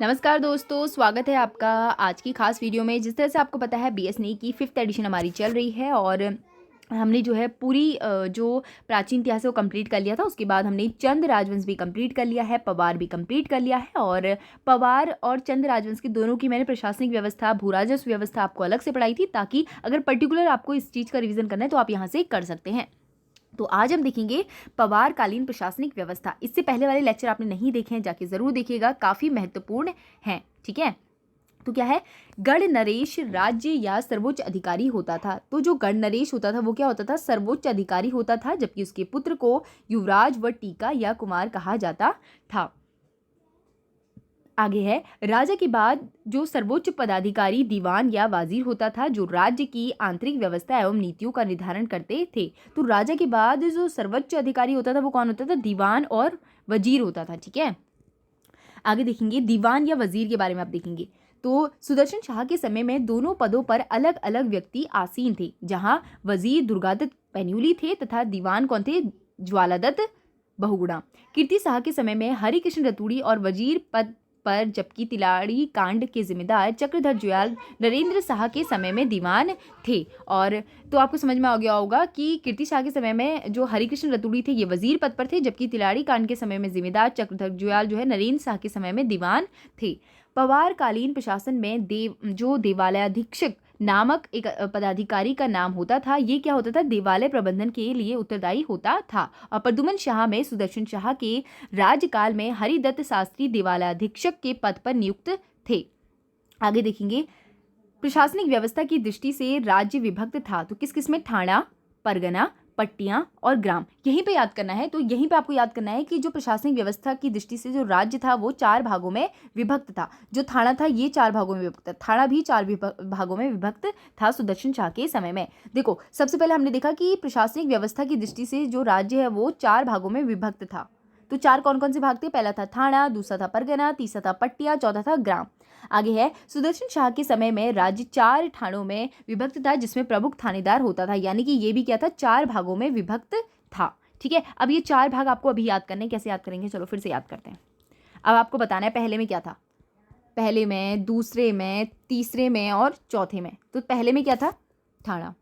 नमस्कार दोस्तों, स्वागत है आपका आज की खास वीडियो में। जिस तरह से आपको पता है बीएसएनई की 5th एडिशन हमारी चल रही है और हमने जो है पूरी जो प्राचीन इतिहास है वो कंप्लीट कर लिया था। उसके बाद हमने चंद राजवंश भी कंप्लीट कर लिया है, पवार भी कंप्लीट कर लिया है। और पवार और चंद राजवंश की दोनों की मैंने प्रशासनिक व्यवस्था, भू राजस्व व्यवस्था आपको अलग से पढ़ाई थी, ताकि अगर पर्टिकुलर आपको इस चीज़ का रिवीजन करना है तो आप यहाँ से कर सकते हैं। तो आज हम देखेंगे पवार कालीन प्रशासनिक व्यवस्था। इससे पहले वाले लेक्चर आपने नहीं देखे हैं, जाके जरूर देखिएगा, काफी महत्वपूर्ण हैं। ठीक है, तो क्या है, गढ़ नरेश राज्य या सर्वोच्च अधिकारी होता था। तो जो गढ़ नरेश होता था वो क्या होता था, सर्वोच्च अधिकारी होता था, जबकि उसके पुत्र को युवराज व टीका या कुमार कहा जाता था। आगे है, राजा के बाद जो सर्वोच्च पदाधिकारी दीवान या वाजीर होता था, जो राज्य की आंतरिक व्यवस्था एवं नीतियों का निर्धारण करते थे। तो राजा के बाद जो सर्वोच्च अधिकारी होता था वो कौन होता था, दीवान और वजीर होता था। ठीक है, आगे देखेंगे दीवान या वजीर के बारे में आप देखेंगे। तो सुदर्शन शाह के समय में दोनों पदों पर अलग अलग व्यक्ति आसीन थे, जहां वजीर दुर्गादत्त पैन्यूली थे तथा दीवान कौन थे, ज्वालादत्त बहुगुणा। कीर्ति शाह के समय में हरिकृष्ण रतूड़ी और वजीर पद पर, जबकि तिलाड़ी कांड के जिम्मेदार चक्रधर जुयाल नरेंद्र शाह के समय में दीवान थे। और तो आपको समझ में आ गया होगा कि कीर्ति शाह के समय में जो हरिकृष्ण रतूड़ी थे ये वजीर पद पर थे, जबकि तिलाड़ी कांड के समय में जिम्मेदार चक्रधर जुयाल जो है नरेंद्र शाह के समय में दीवान थे। पवार कालीन प्रशासन में देवालयाधीक्षक नामक एक पदाधिकारी का नाम होता था। ये क्या होता था, देवालय प्रबंधन के लिए उत्तरदायी होता था। और प्रद्युमन शाह में सुदर्शन शाह के राज्यकाल में हरिदत्त शास्त्री देवालयाधीक्षक के पद पर नियुक्त थे। आगे देखेंगे, प्रशासनिक व्यवस्था की दृष्टि से राज्य विभक्त था। तो किस किस में, थाना, परगना, पट्टियां और ग्राम। यहीं पे याद करना है। तो यहीं पे आपको याद करना है कि जो प्रशासनिक व्यवस्था की दृष्टि से जो राज्य था वो 4 भागों में विभक्त था। जो थाना था ये 4 भागों में विभक्त था, थाना भी 4 भागों में विभक्त था सुदर्शन शाह के समय में। देखो, सबसे पहले हमने देखा कि प्रशासनिक व्यवस्था की दृष्टि से जो राज्य है वो 4 भागों में विभक्त था। तो 4 कौन कौन से भाग थे, पहला था थाना, दूसरा था परगना, तीसरा था पट्टियां, चौथा था ग्राम। आगे है, सुदर्शन शाह के समय में राज्य 4 थानों में विभक्त था, जिसमें प्रमुख थानेदार होता था। यानी कि ये भी क्या था, 4 भागों में विभक्त था। ठीक है, अब ये 4 भाग आपको अभी याद करने, कैसे याद करेंगे, चलो फिर से याद करते हैं। अब आपको बताना है पहले में क्या था, पहले में, दूसरे में, तीसरे में और चौथे में। तो पहले में क्या था, थाना।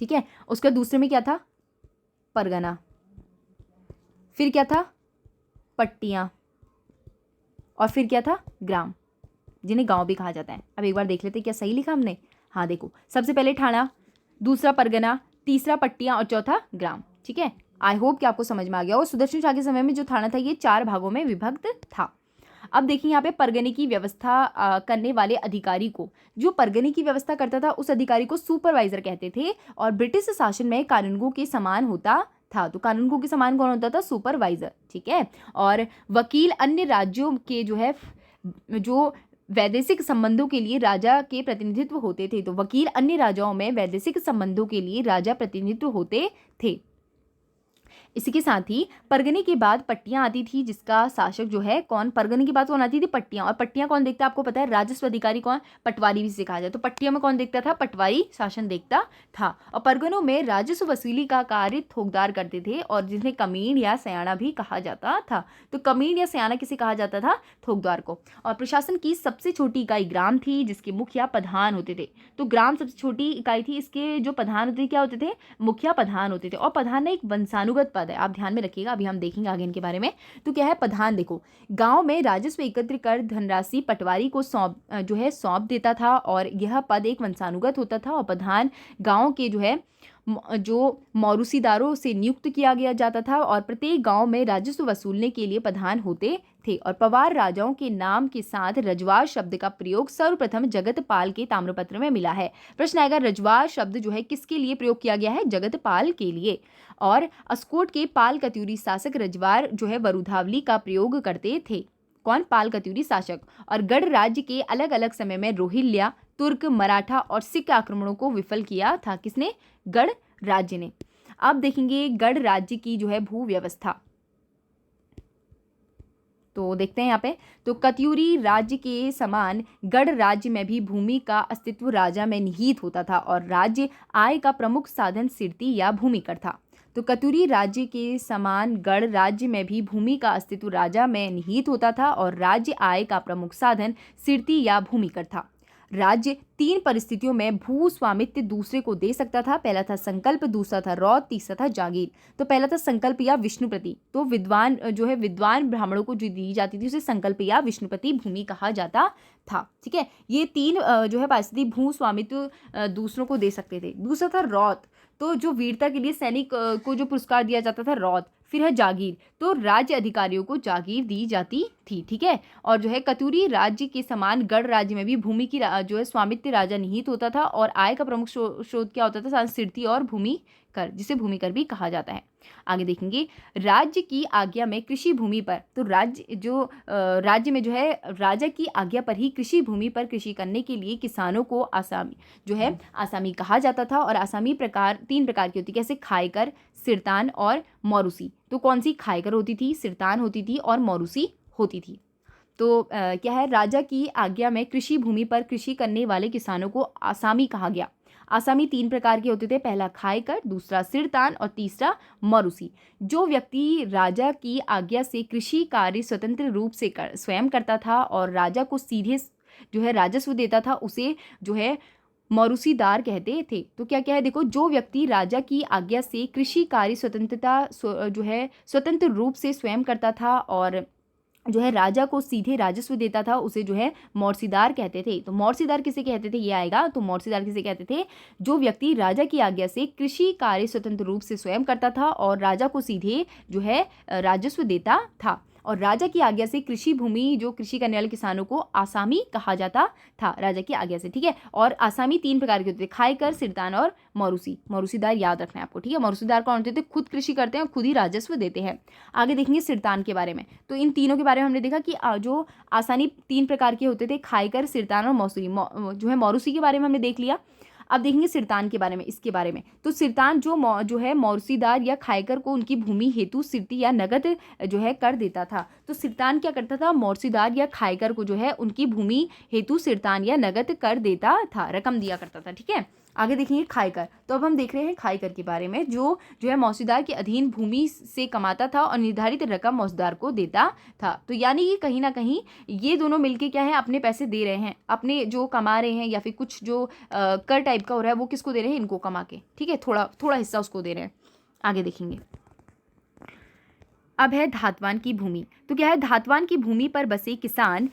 ठीक है, उसके दूसरे में क्या था, परगना। फिर क्या था, पट्टियां। और फिर क्या था, ग्राम, जिन्हें गांव भी कहा जाता है। अब एक बार देख लेते क्या सही लिखा हमने। हाँ देखो, सबसे पहले थाना, दूसरा परगना, तीसरा पट्टियां और चौथा ग्राम। ठीक है, आई होप कि आपको समझ में आ गया। और सुदर्शन शाह के समय में जो थाना था ये 4 भागों में विभक्त था। अब देखिए यहाँ पे परगने की व्यवस्था करने वाले अधिकारी को, जो परगने की व्यवस्था करता था उस अधिकारी को सुपरवाइजर कहते थे। और ब्रिटिश शासन में कानूनगो के समान होता था। तो कानूनगो के समान कौन होता था, सुपरवाइजर। ठीक है, और वकील अन्य राज्यों के जो है जो वैदेशिक संबंधों के लिए राजा के प्रतिनिधित्व होते थे। तो वकील अन्य राज्यों में वैदेशिक संबंधों के लिए राजा प्रतिनिधित्व होते थे। इसी के साथ ही परगने के बाद पट्टियां आती थी, जिसका शासक जो है कौन, परगने के बाद कौन आती थी, पट्टियां। और पट्टियां कौन देखता है, आपको पता है, राजस्व अधिकारी कौन, पटवारी भी सिखाया जाए। तो पट्टियां में कौन देखता था, पटवारी शासन देखता था। और परगनों में राजस्व वसूली का कार्य थोकदार करते थे, और जिन्हें कमीन या सयाना भी कहा जाता था। तो कमीन या सयाना किसे कहा जाता था, थोकदार को। और प्रशासन की सबसे छोटी इकाई ग्राम थी, जिसके मुखिया प्रधान होते थे। तो ग्राम सबसे छोटी इकाई थी, इसके जो प्रधान होते थे क्या होते थे, मुखिया प्रधान होते थे। और प्रधान एक वंशानुगत पद है, आप ध्यान में रखिएगा, अभी हम देखेंगे आगे इनके बारे में। तो क्या है प्रधान, देखो, गांव में राजस्व एकत्र कर धनराशि पटवारी को सौंप देता था। और यह पद एक वंशानुगत होता था। और प्रधान गांव के जो मौरूसीदारों से नियुक्त किया गया जाता था। और प्रत्येक गांव में राजस्व वसूलने के लिए प्रधान होते थे। और पवार राजाओं के नाम के साथ रजवार शब्द का प्रयोग सर्वप्रथम जगत पाल के ताम्रपत्र में मिला है। प्रश्न आएगा, रजवार शब्द जो है किसके लिए प्रयोग किया गया है, जगत पाल के लिए। और अस्कोट के पाल कत्यूरी शासक रजवार जो है वरुधावली का प्रयोग करते थे। कौन, पाल कत्यूरी शासक। और गढ़ राज्य के अलग अलग समय में रोहिल्या, तुर्क, मराठा और सिख आक्रमणों को विफल किया था। किसने, गढ़ राज्य ने। अब देखेंगे गढ़ राज्य की जो है भू व्यवस्था। तो देखते हैं यहाँ पे, तो कत्यूरी राज्य के समान गढ़ राज्य में भी भूमि का अस्तित्व राजा में निहित होता था। और राज्य आय का प्रमुख साधन सिरती या भूमिकर था। तो कतुरी राज्य के समान गढ़ राज्य में भी भूमि का अस्तित्व राजा में निहित होता था और राज्य आय का प्रमुख साधन सिरती या भूमिकर था। राज्य 3 परिस्थितियों में भू स्वामित्व दूसरे को दे सकता था। पहला था संकल्प, दूसरा था रौत, तीसरा था जागीर। तो पहला था संकल्प या विष्णुप्रति। तो विद्वान ब्राह्मणों को जो दी जाती थी उसे संकल्प या विष्णुप्रति भूमि कहा जाता था। ठीक है, ये 3 परिस्थिति भू स्वामित्व दूसरों को दे सकते थे। दूसरा था रौत, तो जो वीरता के लिए सैनिक को जो पुरस्कार दिया जाता था रौत। फिर है जागीर, तो राज्य अधिकारियों को जागीर दी जाती थी। ठीक है, और जो है कतुरी राज्य के समान गढ़ राज्य में भी भूमि की जो है स्वामित्व राजा निहित होता था और आय का प्रमुख स्रोत क्या होता था, सिरती और भूमि कर, जिसे भूमिकर भी कहा जाता है। आगे देखेंगे राज्य की आज्ञा में कृषि भूमि पर, तो राज्य में जो है राजा की आज्ञा पर ही कृषि भूमि पर कृषि करने के लिए किसानों को आसामी कहा जाता था। और आसामी 3 प्रकार की होती, कैसे खायकर, सिरतान और मौरूसी। तो कौन सी खायकर होती थी, सिरतान होती थी और मौरूसी होती थी। तो क्या है, राजा की आज्ञा में कृषि भूमि पर कृषि करने वाले किसानों को आसामी कहा गया। आसामी 3 प्रकार के होते थे, पहला खायकर, दूसरा सिरतान और तीसरा मौरूसी। जो व्यक्ति राजा की आज्ञा से कृषि कार्य स्वतंत्र रूप से स्वयं करता था और राजा को सीधे जो है राजस्व देता था, उसे जो है मौरूसीदार कहते थे। तो क्या क्या है, देखो, जो व्यक्ति राजा की आज्ञा से कृषि कार्य स्वतंत्र रूप से स्वयं करता था और जो है राजा को सीधे राजस्व देता था, उसे जो है मौरूसीदार कहते थे। तो मौरूसीदार किसे कहते थे, ये आएगा। तो मौरूसीदार किसे कहते थे, जो व्यक्ति राजा की आज्ञा से कृषि कार्य स्वतंत्र रूप से स्वयं करता था और राजा को सीधे जो है राजस्व देता था। और राजा की आज्ञा से कृषि भूमि जो कृषि करने वाले किसानों को आसामी कहा जाता था, राजा की आज्ञा से। ठीक है, और आसामी 3 प्रकार के होते थे, खायकर, सिरतान और मौरूसी। मौरूसीदार याद रखना है आपको। ठीक है, मौरूसीदार कौन होते थे, खुद कृषि करते हैं, खुद ही राजस्व देते हैं। आगे देखेंगे सिरतान के बारे में। तो इन तीनों के बारे में हमने देखा कि जो आसानी 3 प्रकार के होते थे, खायकर, सिरतान और मौसूरी, जो है मौरूसी के बारे में हमने देख लिया। अब देखेंगे सिरतान के बारे में, इसके बारे में। तो सिरतान जो है मौरूसीदार या खायकर को उनकी भूमि हेतु सिरती या नगद जो है कर देता था। तो सिरतान क्या करता था, मौरूसीदार या खायकर को जो है उनकी भूमि हेतु सिरतान या नगद कर देता था, रकम दिया करता था। ठीक है, आगे देखेंगे खायकर। तो अब हम देख रहे हैं खायकर के बारे में, जो है मौसूदार के अधीन भूमि से कमाता था और निर्धारित रकम मौसूदार को देता था। तो यानी कि कहीं ना कहीं ये दोनों मिलके क्या है, अपने पैसे दे रहे हैं, अपने जो कमा रहे हैं या फिर कुछ जो कर टाइप का हो रहा है वो किसको दे रहे हैं, इनको कमा के। ठीक है, थोड़ा हिस्सा उसको दे रहे हैं। आगे देखेंगे, अब है धातवान की भूमि। तो क्या है, धातवान की भूमि पर बसे किसान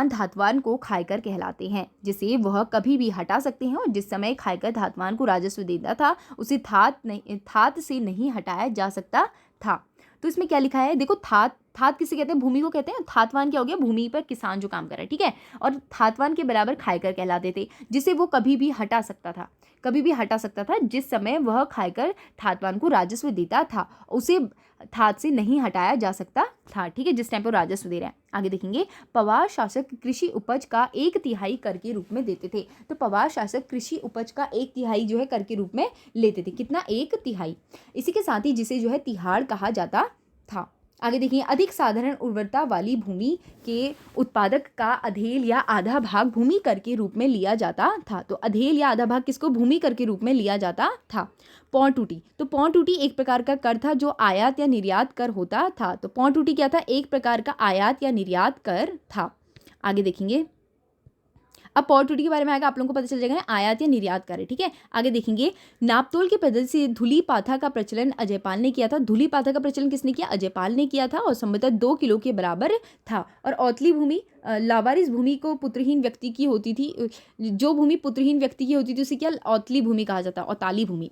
धातवान को खायकर कहलाते हैं, जिसे वह कभी भी हटा सकते हैं। और जिस समय खायकर धातवान को राजस्व देता था, उसे थात से नहीं हटाया जा सकता था। तो इसमें क्या लिखा है, देखो, थात किसे कहते हैं, भूमि को कहते हैं। थातवान क्या हो गया, भूमि पर किसान जो काम कर रहा है। ठीक है, और थातवान के बराबर खायकर कहलाते थे, जिसे वो कभी भी हटा सकता था। जिस समय वह खायकर थातवान को राजस्व देता था, उसे थात से नहीं हटाया जा सकता था। ठीक है, जिस टाइम पर राजस्व दे रहे हैं। आगे देखेंगे, पवार शासक कृषि उपज का 1/3 कर के रूप में देते थे। तो पवार शासक कृषि उपज का 1/3 जो है कर के रूप में लेते थे। कितना, 1/3। इसी के साथ ही जिसे जो है तिहाड़ कहा जाता था। आगे देखिए, अधिक साधारण उर्वरता वाली भूमि के उत्पादक का अधेल या आधा भाग भूमि कर के रूप में लिया जाता था। तो अधेल या आधा भाग किसको, भूमि कर के रूप में लिया जाता था। पौं टूटी, तो पौं टूटी एक प्रकार का कर था जो आयात या निर्यात कर होता था। तो पौं टूटी क्या था, एक प्रकार का आयात या निर्यात कर था। आगे देखेंगे, अब पौं टूटी के बारे में आएगा, आप लोगों को पता चल जाएगा आयात या निर्यात कर। ठीक है, आगे देखेंगे, नापतोल के पद्धति से धुली पाथा का प्रचलन अजयपाल ने किया था। धुली पाथा का प्रचलन किसने किया, अजयपाल ने किया था, और संभवतः 2 किलो के बराबर था। और औतली भूमि, लावारिस भूमि को पुत्रहीन व्यक्ति की होती थी। जो भूमि पुत्रहीन व्यक्ति की होती थी उसे क्या औतली भूमि कहा जाता है। औताली भूमि,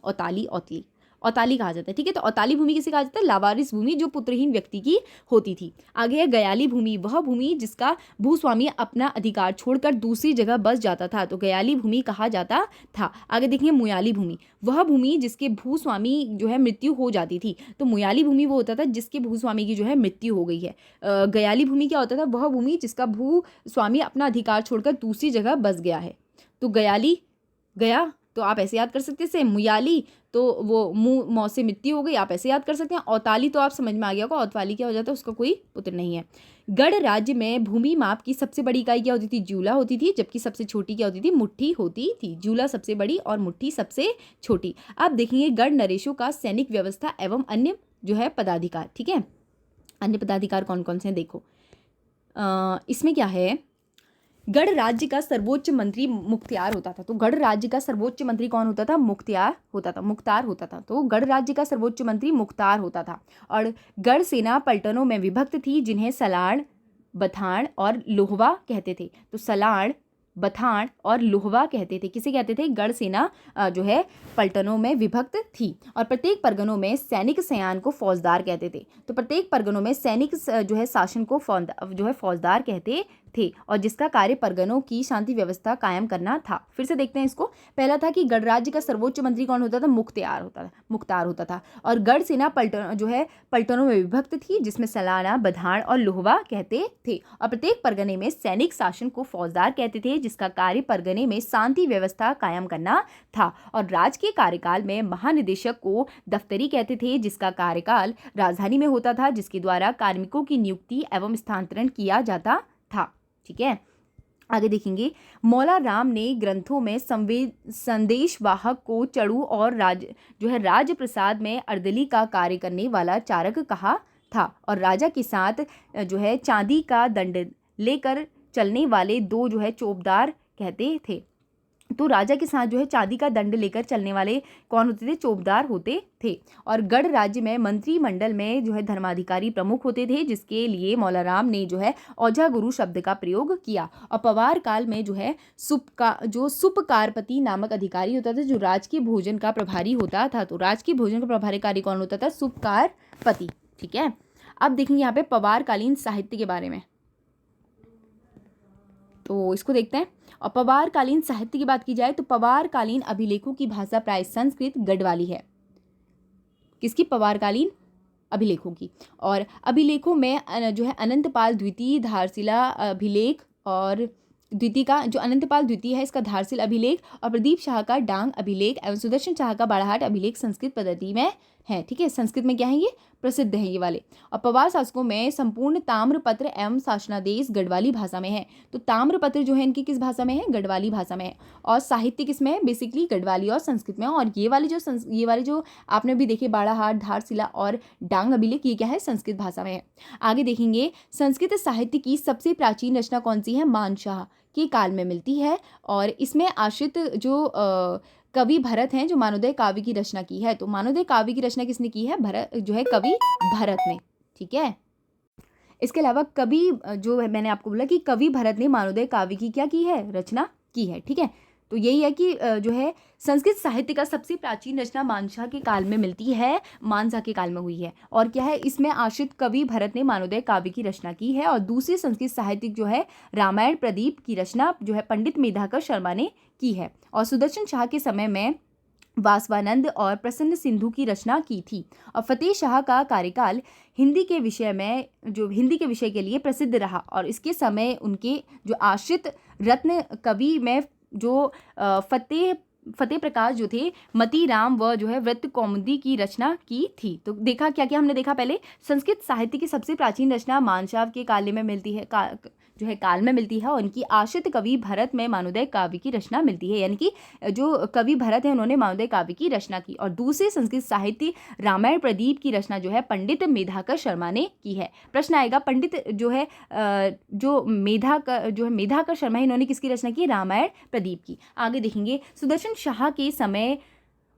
औताली कहा जाता है। ठीक है, तो औताली भूमि किसे कहा जाता है, लावारिस भूमि जो पुत्रहीन व्यक्ति की होती थी। आगे है गयाली भूमि, वह भूमि जिसका भूस्वामी अपना अधिकार छोड़कर दूसरी जगह बस जाता था, तो गयाली भूमि कहा जाता था। आगे देखिए, मुयाली भूमि, वह भूमि जिसके भूस्वामी जो है मृत्यु हो जाती थी। तो मुयाली भूमि वो होता था जिसके भूस्वामी की जो है मृत्यु हो गई है। गयाली भूमि क्या होता था, वह भूमि जिसका भूस्वामी अपना अधिकार छोड़कर दूसरी जगह बस गया है। तो गयाली गया तो आप ऐसे याद कर सकते हैं। मुयाली तो वो मुँह मौ से मिट्टी हो गई, आप ऐसे याद कर सकते हैं। औताली तो आप समझ में आ गया होगा, औतवाली क्या हो जाता है, उसका कोई पुत्र नहीं है। गढ़ राज्य में भूमि माप की सबसे बड़ी इकाई क्या होती थी? जूला होती थी, जबकि सबसे छोटी क्या होती थी? मुट्ठी होती थी। जूला सबसे बड़ी और मुट्ठी सबसे छोटी। आप देखेंगे गढ़ नरेशों का सैनिक व्यवस्था एवं अन्य जो है पदाधिकार, ठीक है, अन्य पदाधिकार कौन कौन से हैं देखो। इसमें क्या है, गढ़ राज्य का सर्वोच्च मंत्री मुख्तियार होता था। तो गढ़ राज्य का सर्वोच्च मंत्री कौन होता था? मुख्तियार होता था, मुख्तार होता था। तो गढ़ राज्य का सर्वोच्च मंत्री मुख्तार होता था। और गढ़ सेना पलटनों में विभक्त थी, जिन्हें सलाड़, बथाण और लोहवा कहते थे। तो सलाड़, बथाण और लोहवा कहते थे। किसे कहते थे? गढ़ सेना जो है पलटनों में विभक्त थी। और प्रत्येक परगनों में सैनिक सयान को फौजदार कहते थे। तो प्रत्येक परगनों में सैनिक जो है शासन को जो है फौजदार कहते थे, और जिसका कार्य परगनों की शांति व्यवस्था कायम करना था। फिर से देखते हैं इसको। पहला था कि गढ़ राज्य का सर्वोच्च मंत्री कौन होता था? मुख्तार होता था। और गढ़ सेना पलटन जो है पलटनों में विभक्त थी, जिसमें सलाना, बधाड़ और लोहवा कहते थे। और प्रत्येक परगने में सैनिक शासन को फौजदार कहते थे, जिसका कार्य परगने में शांति व्यवस्था कायम करना था। और राज के कार्यकाल में महानिदेशक को दफ्तरी कहते थे, जिसका कार्यकाल राजधानी में होता था, जिसके द्वारा कार्मिकों की नियुक्ति एवं स्थानांतरण किया जाता था। ठीक है, आगे देखेंगे। मौला राम ने ग्रंथों में संदेशवाहक को चड़ू और राज प्रसाद में अर्दली का कार्य करने वाला चारक कहा था। और राजा के साथ जो है चांदी का दंड लेकर चलने वाले दो जो है चौबदार कहते थे। तो राजा के साथ जो है चांदी का दंड लेकर चलने वाले कौन होते थे? चौबदार होते थे। और गढ़ राज्य में मंत्रिमंडल में जो है धर्माधिकारी प्रमुख होते थे, जिसके लिए मौला राम ने जो है औझा गुरु शब्द का प्रयोग किया। और पवार काल में जो है सुपकारपति नामक अधिकारी होता था, जो राजकीय भोजन का प्रभारी होता था। तो राजकीय भोजन का प्रभारी कौन होता था? सुपकारपति। ठीक है, अब देखेंगे यहाँ पे पवारकालीन साहित्य के बारे में, तो इसको देखते हैं। और पवारकालीन साहित्य की बात की जाए तो पवारकालीन अभिलेखों की भाषा प्राय संस्कृत गढ़वाली है। किसकी? पवारकालीन अभिलेखों की। और अभिलेखों में जो है अनंतपाल द्वितीय धारशिला अभिलेख, और द्वितीय का जो अनंतपाल द्वितीय है इसका धारशिल अभिलेख, और प्रदीप शाह का डांग अभिलेख एवं सुदर्शन शाह का बाड़ाहाट अभिलेख संस्कृत पद्धति में है। ठीक है, संस्कृत में क्या है? ये प्रसिद्ध है ये वाले। और पवार शासकों में संपूर्ण ताम्रपत्र एवं शासनादेश गढ़वाली भाषा में है। तो ताम्रपत्र जो है इनकी किस भाषा में है? गढ़वाली भाषा में है। और साहित्य किस में है? बेसिकली गढ़वाली और संस्कृत में। और ये वाली जो आपने भी देखे बाड़ाहाट, धारशिला और डांग अभिलेख, ये क्या है? संस्कृत भाषा में है। आगे देखेंगे संस्कृत साहित्य की सबसे प्राचीन रचना कौन सी है? मानशाह के काल में मिलती है। और इसमें आश्रित जो कवि भरत हैं, जो मानोदय काव्य की रचना की है। तो मानोदय काव्य की रचना किसने की है? कवि भरत ने। ठीक है, इसके अलावा कवि जो है, मैंने आपको बोला कि कवि भरत ने मानोदय काव्य की क्या की है? रचना की है। ठीक है, तो यही है कि जो है संस्कृत साहित्य का सबसे प्राचीन रचना मानशाह के काल में मिलती है, मानसा के काल में हुई है। और क्या है? इसमें आश्रित कवि भरत ने मानोदय काव्य की रचना की है। और दूसरी संस्कृत साहित्यिक जो है रामायण प्रदीप की रचना जो है पंडित मेधाकर शर्मा ने की है। और सुदर्शन शाह के समय में वासवानंद और प्रसन्न सिंधु की रचना की थी। और फतेह शाह का कार्यकाल हिंदी के विषय के लिए प्रसिद्ध रहा। और इसके समय उनके जो आश्रित रत्न कवि में जो फतेह प्रकाश जो थे, मतीराम व जो है वृत्त कौमुदी की रचना की थी। तो देखा क्या क्या हमने देखा पहले, संस्कृत साहित्य की सबसे प्राचीन रचना मानशाह के काल में मिलती है, काल में मिलती है। और उनकी आश्रित कवि भरत में मानोदय काव्य की रचना मिलती है, यानी कि जो कवि भरत है उन्होंने मानोदय काव्य की रचना की। और दूसरे संस्कृत साहित्य रामायण प्रदीप की रचना जो है पंडित मेधाकर शर्मा ने की है। प्रश्न आएगा, पंडित जो है मेधाकर शर्मा, इन्होंने किसकी रचना की? रामायण प्रदीप की। आगे देखेंगे सुदर्शन शाह के समय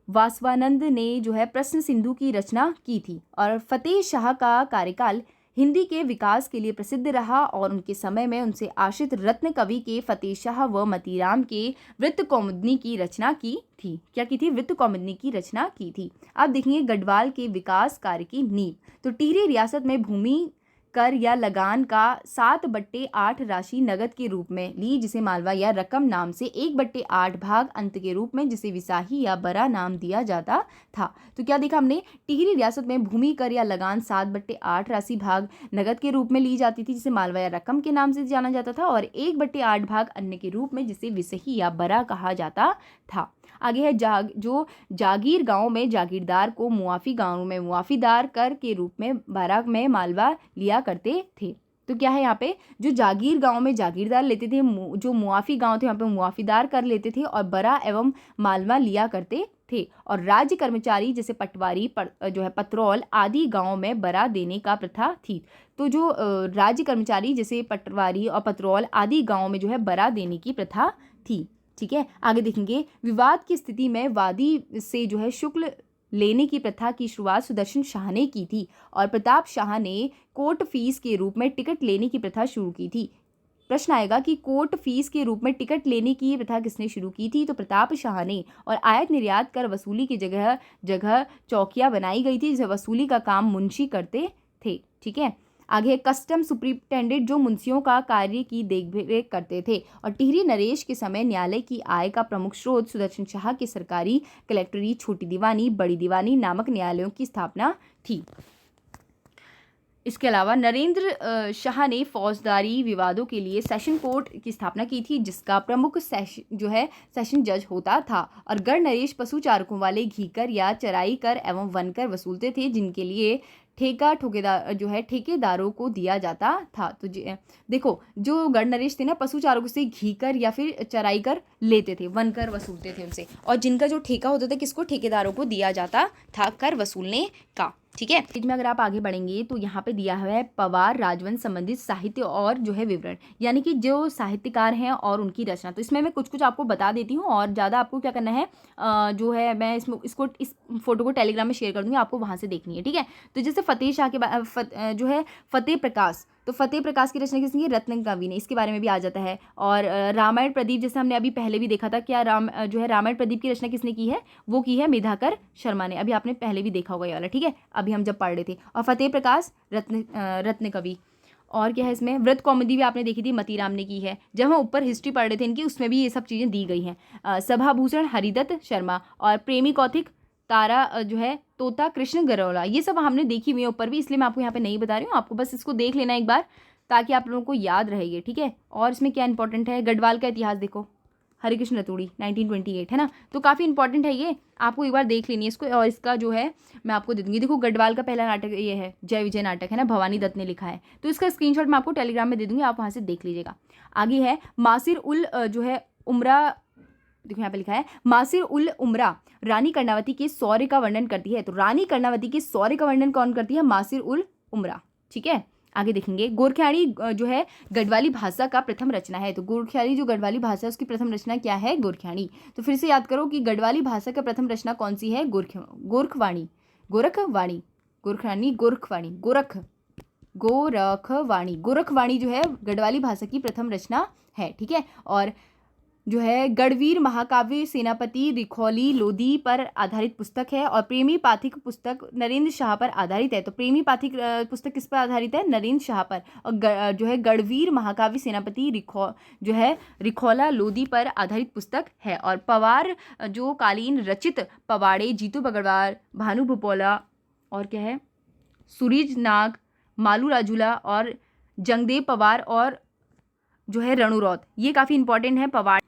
वासवानंद ने जो है प्रश्न सिंधु की रचना की थी। और फतेह शाह का कार्यकाल हिंदी के विकास के लिए प्रसिद्ध रहा। और उनके समय में उनसे आश्रित रत्न कवि के फतेह शाह व मतीराम के वृत्त कौमुदनी की रचना की थी। क्या की थी? वृत्त कौमुदनी की रचना की थी। अब देखेंगे गढ़वाल के विकास कार्य की नींव। तो टिहरी रियासत में भूमि कर या लगान का 7/8 राशि नगद के रूप में ली, जिसे मालवा या रकम नाम से 1/8 भाग अंत के रूप में, जिसे विसाही या बरा नाम दिया जाता था। तो क्या देखा हमने? टिहरी रियासत में भूमि कर या लगान 7/8 राशि भाग नगद के रूप में ली जाती थी, जिसे मालवा या रकम के नाम से जाना जाता था। और 1/8 भाग अन्य के रूप में, जिसे विसही या बरा कहा जाता था। आगे है जो जागीर गांव में जागीरदार को मुआफी गांव में मुआफीदार कर के रूप में बरा में मालवा लिया करते थे। तो क्या है यहाँ पे, जो जागीर गांव में जागीरदार लेते थे, जो मुआफी गांव थे वहाँ पे मुआफीदार कर लेते थे और बरा एवं मालवा लिया करते थे। और राज्य कर्मचारी जैसे पटवारी जो है पतरौल आदि गांव में बरा देने का प्रथा थी। तो जो राज्य कर्मचारी जैसे पटवारी और पतरौल आदि गांव में जो है बरा देने की प्रथा थी। ठीक है, आगे देखेंगे, विवाद की स्थिति में वादी से जो है शुल्क लेने की प्रथा की शुरुआत सुदर्शन शाह ने की थी और प्रताप शाह ने कोर्ट फीस के रूप में टिकट लेने की प्रथा शुरू की थी। प्रश्न आएगा कि कोर्ट फीस के रूप में टिकट लेने की प्रथा किसने शुरू की थी, तो प्रताप शाह ने। और आयात निर्यात कर वसूली की जगह जगह चौकियां बनाई गई थी जिसे वसूली का काम मुंशी करते थे। ठीक है, आगे कस्टम सुप्रिंटेंडेंट जो मुंशियों का कार्य की देखरेख करते थे। और टिहरी नरेश के समय न्यायालय की आय का प्रमुख स्रोत सुदर्शन शाह के सरकारी कलेक्टरी, छोटी दीवानी, बड़ी दीवानी नामक न्यायालयों की स्थापना थी। इसके अलावा नरेंद्र शाह ने फौजदारी विवादों के लिए सेशन कोर्ट की स्थापना की थी जिसका प्रमुख सेशन जज होता था। और गढ़ नरेश पशु चारकों वाले घी कर या चराई कर एवं वन कर वसूलते थे जिनके लिए ठेकेदारों को दिया जाता था। तो देखो, जो गढ़ नरेश थे ना, पशु चारकों से घी कर या फिर चराई कर लेते थे, वन कर वसूलते थे उनसे, और जिनका जो ठेका होता था किसको, ठेकेदारों को दिया जाता था कर वसूलने का। ठीक है, पेज में अगर आप आगे बढ़ेंगे तो यहाँ पे दिया हुआ है पवार राजवंश संबंधित साहित्य और जो है विवरण, यानी कि जो साहित्यकार हैं और उनकी रचना। तो इसमें मैं कुछ आपको बता देती हूँ और ज़्यादा आपको क्या करना है, जो है मैं इस फोटो को टेलीग्राम में शेयर कर दूँगी, आपको वहाँ से देखनी है। ठीक है, तो जैसे फतेह शाह के जो है फतेह प्रकाश, तो फतेह प्रकाश की रचना किसने की, रत्न कवि ने, इसके बारे में भी आ जाता है। और रामायण प्रदीप जैसे हमने अभी पहले भी देखा था, क्या रामायण प्रदीप की रचना किसने की है, वो की है मेधाकर शर्मा ने, अभी आपने पहले भी देखा होगा ये वाला। ठीक है, अभी हम जब पढ़ रहे थे। और फतेह प्रकाश रत्न कवि। और क्या है इसमें, व्रत कौमुदी भी आपने देखी थी, मतीराम ने की है। जब हम ऊपर हिस्ट्री पढ़ रहे थे इनकी, उसमें भी ये सब चीज़ें दी गई हैं। सभाभूषण हरिदत्त शर्मा और प्रेमी कौथिक तारा जो है तोता कृष्ण गरौला, ये सब हमने देखी हुई है ऊपर भी, इसलिए मैं आपको यहाँ पे नहीं बता रही हूँ, आपको बस इसको देख लेना एक बार ताकि आप लोगों को याद रहेगी। ठीक है, और इसमें क्या इंपॉर्टेंट है, गढ़वाल का इतिहास देखो, हरिकृष्ण रतूड़ी 1928 है ना, तो काफ़ी इंपॉर्टेंट है ये, आपको एक बार देख लेनी है इसको। और इसका जो है मैं आपको दे दूँगी। देखो, गढ़वाल का पहला नाटक ये है, जय विजय नाटक है ना, भवानी दत्त ने लिखा है, तो इसका स्क्रीनशॉट मैं आपको टेलीग्राम में दे दूँगी, आप वहाँ से देख लीजिएगा। आगे है मासिर उल जो है उमरा, देखो यहाँ पे लिखा है मासिर उल उमरा रानी कर्णावती के शौर्य का वर्णन करती है। तो रानी कर्णावती के शौर्य का वर्णन कौन करती है, मासिर उल उमरा। ठीक है, आगे देखेंगे, गोरखियानी जो है गढ़वाली भाषा का प्रथम रचना है। तो गोरखियानी जो गढ़वाली भाषा है उसकी प्रथम रचना क्या है, गोरखियानी। तो फिर से याद करो कि गढ़वाली भाषा का प्रथम रचना कौन सी है, गोरखवाणी, गोरखवाणी, गोरखवाणी जो है गढ़वाली भाषा की प्रथम रचना है। ठीक है, और जो है गढ़वीर महाकाव्य सेनापति रिखौली लोधी पर आधारित पुस्तक है। और प्रेमी पाथिक पुस्तक नरेंद्र शाह पर आधारित है। तो प्रेमी पाथिक पुस्तक किस पर आधारित है, नरेंद्र शाह पर। और जो है गढ़वीर महाकाव्य सेनापति रिखौला लोधी पर आधारित पुस्तक है। और पवार जो कालीन रचित पवाड़े जीतू बगड़वार, भानु भुपोला, और क्या है सूरज नाग, मालू राजूला और जंगदेव पवार और जो है रणुरौत, ये काफ़ी इंपॉर्टेंट है पवाड़।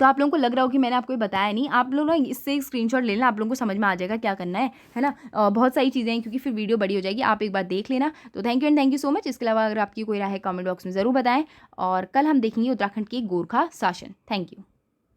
तो आप लोगों को लग रहा हो कि मैंने आपको ये बताया नहीं, आप लोग ना इससे स्क्रीनशॉट ले लेना, आप लोगों को समझ में आ जाएगा क्या करना है ना। बहुत सारी चीज़ें हैं क्योंकि फिर वीडियो बड़ी हो जाएगी, आप एक बार देख लेना। तो thank you and thank you so much. इसके अलावा अगर आपकी कोई राय है कमेंट बॉक्स में ज़रूर बताएं। और कल हम देखेंगे उत्तराखंड के गोरखा शासन। Thank you.